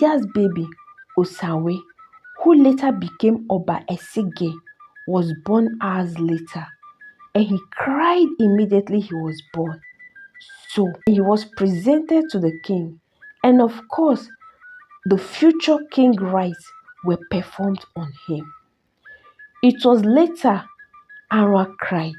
Idia's baby, Osawe, who later became Oba Esige, was born hours later, and he cried immediately he was born. So he was presented to the king, and of course, the future king rites were performed on him. It was later Arhuan cried,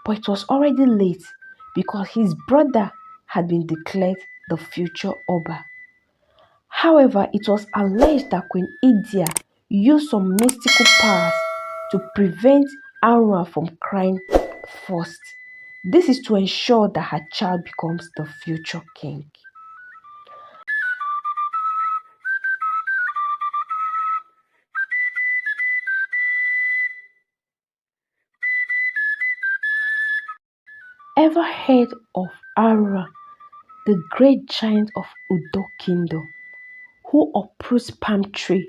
but it was already late because his brother had been declared the future Oba. However, it was alleged that Queen Idia used some mystical powers to prevent Arhuan from crying first. This is to ensure that her child becomes the future king. Ever heard of Arhuan, the great giant of Udo Kingdom, who uproots palm tree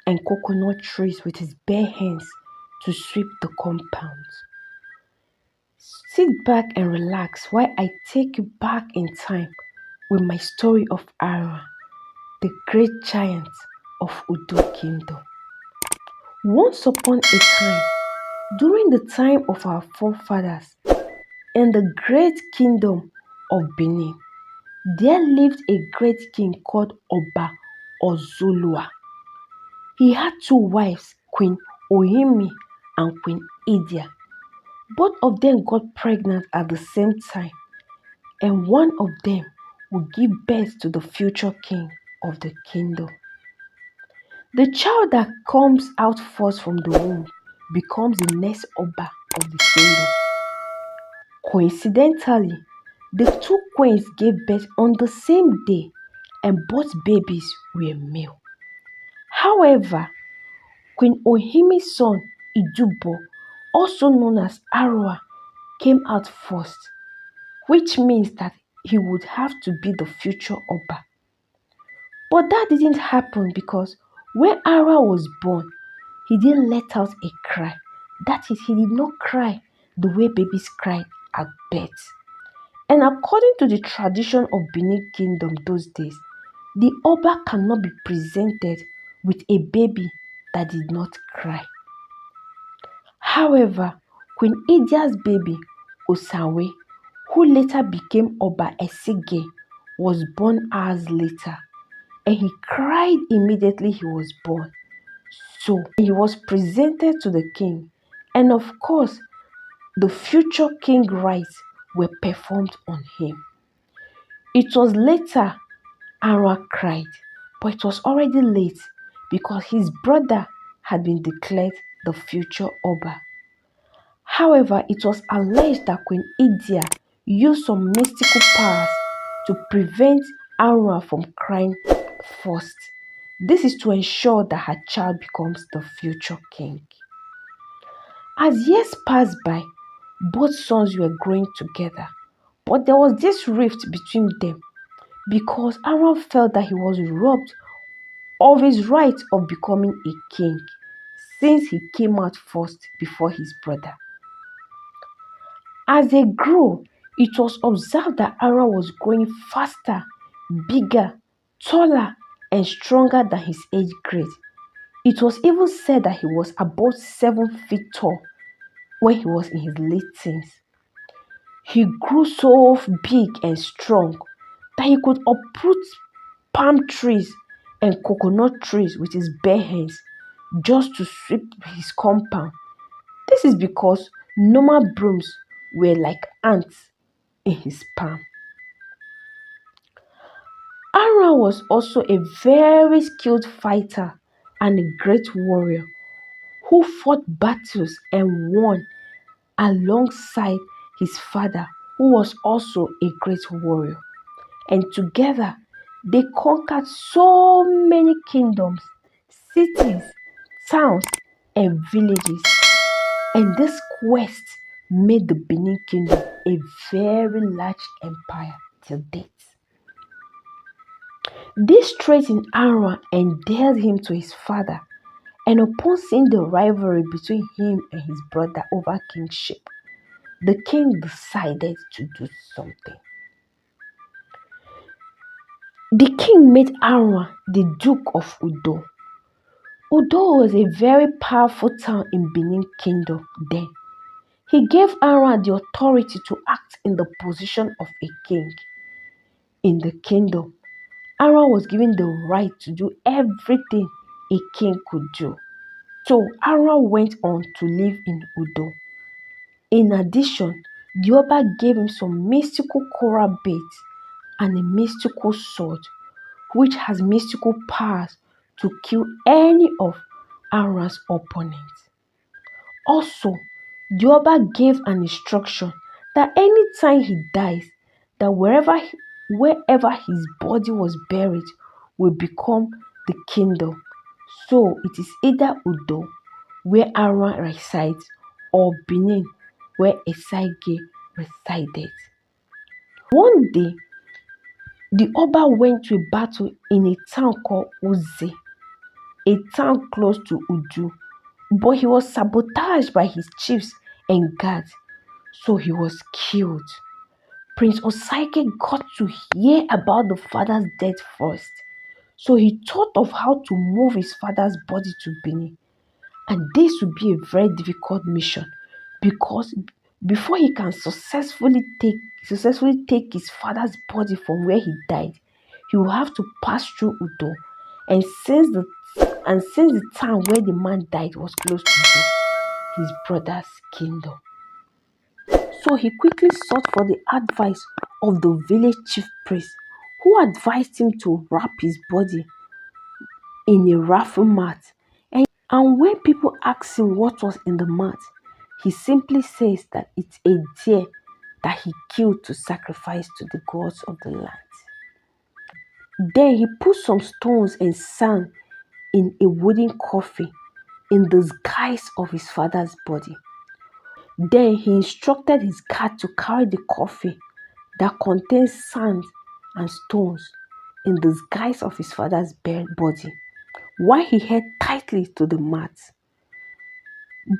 and coconut trees with his bare hands to sweep the compound? Sit back and relax while I take you back in time with my story of Arhuan, the great giant of Udo Kingdom. Once upon a time, during the time of our forefathers, in the great kingdom of Benin, there lived a great king called Oba Ozolua. He had two wives, Queen Ohimi and Queen Idia. Both of them got pregnant at the same time, and one of them would give birth to the future king of the kingdom. The child that comes out first from the womb becomes the next Oba of the kingdom. Coincidentally, the two queens gave birth on the same day, and both babies were male. However, Queen Ohimi's son Idubo, also known as Arhuan, came out first, which means that he would have to be the future Oba. But that didn't happen because when Arhuan was born, he didn't let out a cry. That is, he did not cry the way babies cry at birth. And according to the tradition of Benin Kingdom those days, the Oba cannot be presented with a baby that did not cry. However, Queen Idia's baby, Osawe, who later became Oba Esige, was born hours later, and he cried immediately he was born. So he was presented to the king, and of course, the future king rites were performed on him. It was later Arhuan cried, but it was already late because his brother had been declared the future Oba. However, it was alleged that Queen Idia used some mystical powers to prevent Arhuan from crying first. This is to ensure that her child becomes the future king. As years passed by, both sons were growing together, but there was this rift between them because Arhuan felt that he was robbed of his right of becoming a king since he came out first before his brother. As they grew, it was observed that Arhuan was growing faster, bigger, taller, and stronger than his age grade. It was even said that he was about 7 feet tall when he was in his late teens. He grew so big and strong that he could uproot palm trees and coconut trees with his bare hands just to sweep his compound. This is because normal brooms were like ants in his palm. Arhuan was also a very skilled fighter and a great warrior who fought battles and won alongside his father, who was also a great warrior. And together, they conquered so many kingdoms, cities, towns, and villages. And this quest made the Benin Kingdom a very large empire till date. This trait in Arhuan endeared him to his father, and upon seeing the rivalry between him and his brother over kingship, the king decided to do something. The king made Arhuan the Duke of Udo. Udo was a very powerful town in Benin Kingdom then. He gave Arhuan the authority to act in the position of a king. In the kingdom, Arhuan was given the right to do everything a king could do. So Arhuan went on to live in Udo. In addition, the Oba gave him some mystical coral beads and a mystical sword, which has mystical powers to kill any of Arhuan's opponents. Also, the Oba gave an instruction that anytime he dies, that wherever his body was buried will become the kingdom. So it is either Udo, where Arhuan resides, or Benin, where Esage resided. One day, the Oba went to a battle in a town called Uze, a town close to Udu, but he was sabotaged by his chiefs and guards, so he was killed. Prince Osaike got to hear about the father's death first, so he thought of how to move his father's body to Benin. And this would be a very difficult mission because before he can successfully take his father's body from where he died, he will have to pass through Udo. And since the town where the man died was close to Udo, his brother's kingdom. So he quickly sought for the advice of the village chief priest, who advised him to wrap his body in a raffle mat. And when people ask him what was in the mat, he simply says that it's a deer that he killed to sacrifice to the gods of the land. Then he put some stones and sand in a wooden coffin in the guise of his father's body. Then he instructed his guard to carry the coffin that contains sand and stones in the guise of his father's body, while he held tightly to the mat.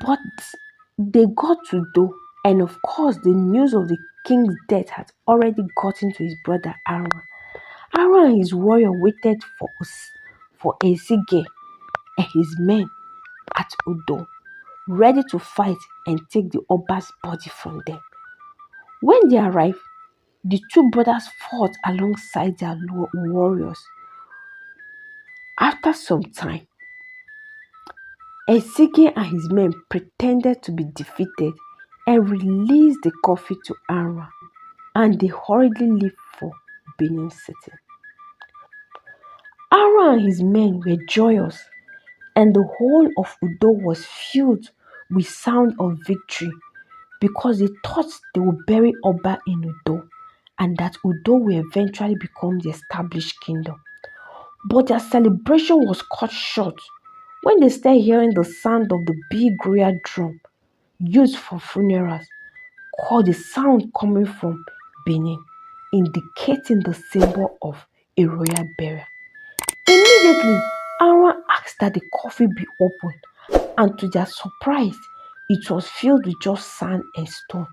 But they got to Do, and of course, the news of the king's death had already gotten to his brother Arhuan. Arhuan and his warrior waited for Ezige and his men at Udo, ready to fight and take the Oba's body from them. When they arrived, the two brothers fought alongside their warriors. After some time, Ezige and his men pretended to be defeated and released the coffin to Arhuan, and they hurriedly left for Benin City. Arhuan and his men were joyous, and the whole of Udo was filled with sound of victory because they thought they would bury Oba in Udo and that Udo will eventually become the established kingdom. But their celebration was cut short when they started hearing the sound of the big royal drum used for funerals, called the sound coming from Benin, indicating the symbol of a royal burial. Immediately, Arhuan asked that the coffin be opened, and to their surprise, it was filled with just sand and stone.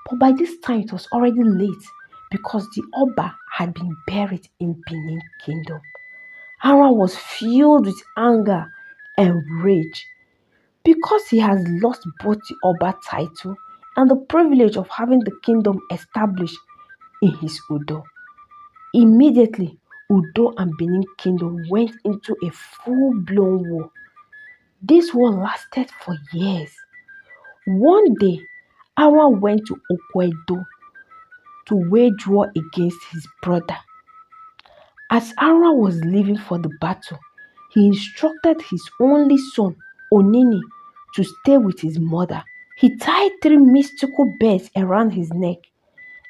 But by this time, it was already late because the Oba had been buried in Benin Kingdom. Arhuan was filled with anger and rage because he has lost both the Oba title and the privilege of having the kingdom established in his Udo. Immediately, Udo and Benin Kingdom went into a full-blown war. This war lasted for years. One day, Arhuan went to Okwedo to wage war against his brother. As Arhuan was leaving for the battle, he instructed his only son, Onini, to stay with his mother. He tied 3 mystical bells around his neck,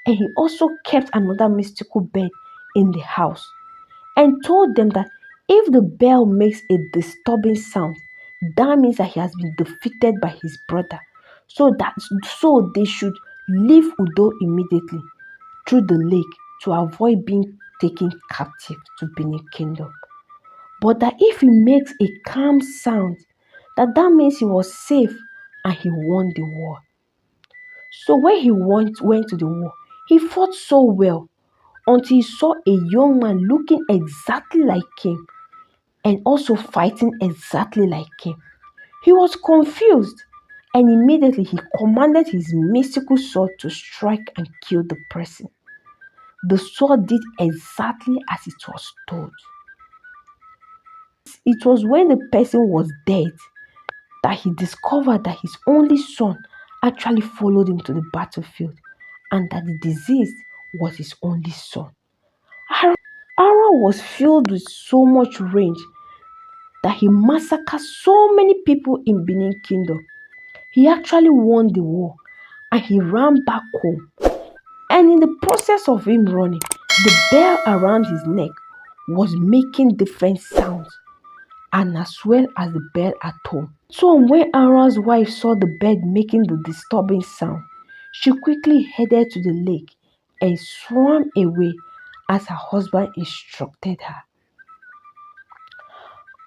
and he also kept another mystical bell in the house and told them that if the bell makes a disturbing sound, that means that he has been defeated by his brother. So they should leave Udo immediately through the lake to avoid being taken captive to Benin Kingdom. But that if he makes a calm sound, that means he was safe and he won the war. So when he went to the war, he fought so well until he saw a young man looking exactly like him and also fighting exactly like him. He was confused, and immediately he commanded his mystical sword to strike and kill the person. The sword did exactly as it was told. It was when the person was dead that he discovered that his only son actually followed him to the battlefield and that the deceased was his only son. Arhuan was filled with so much rage that he massacred so many people in Benin Kingdom. He actually won the war and he ran back home. And in the process of him running, the bell around his neck was making different sounds, and as well as the bell at home. So when Arhuan's wife saw the bed making the disturbing sound, she quickly headed to the lake and swam away as her husband instructed her.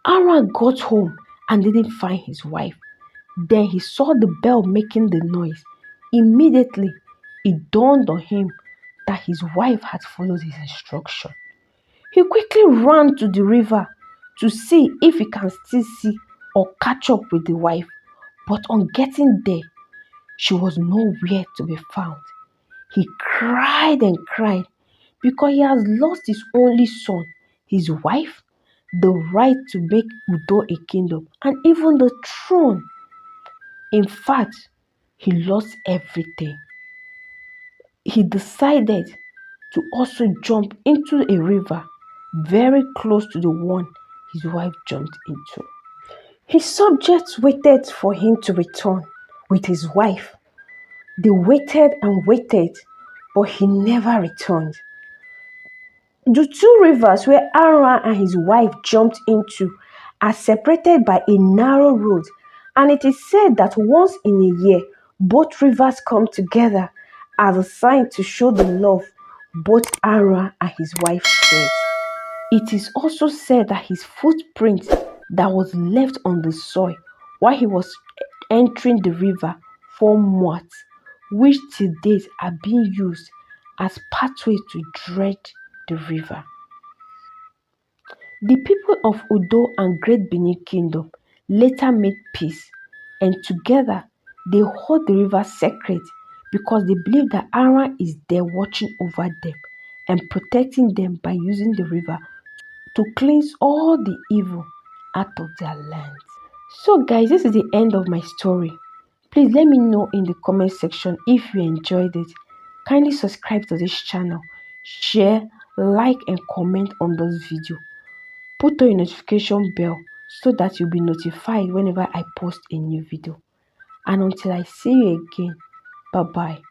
Arhuan got home and didn't find his wife. Then he saw the bell making the noise. Immediately, it dawned on him that his wife had followed his instruction. He quickly ran to the river to see if he can still see or catch up with the wife. But on getting there, she was nowhere to be found. He cried and cried because he has lost his only son, his wife, the right to make Udo a kingdom, and even the throne. In fact, he lost everything. He decided to also jump into a river very close to the one his wife jumped into. His subjects waited for him to return with his wife. They waited and waited, but he never returned. The two rivers where Arhuan and his wife jumped into are separated by a narrow road, and it is said that once in a year, both rivers come together as a sign to show the love both Arhuan and his wife shared. It is also said that his footprint that was left on the soil while he was entering the river formed moats, which till date are being used as pathways to tread the river. The people of Udo and Great Benin Kingdom later made peace, and together they hold the river sacred because they believe that Arhuan is there watching over them and protecting them by using the river to cleanse all the evil out of their lands. So guys, this is the end of my story. Please let me know in the comment section if you enjoyed it. Kindly subscribe to this channel, share, like and comment on this video. Put on your notification bell so that you'll be notified whenever I post a new video. And until I see you again, bye bye.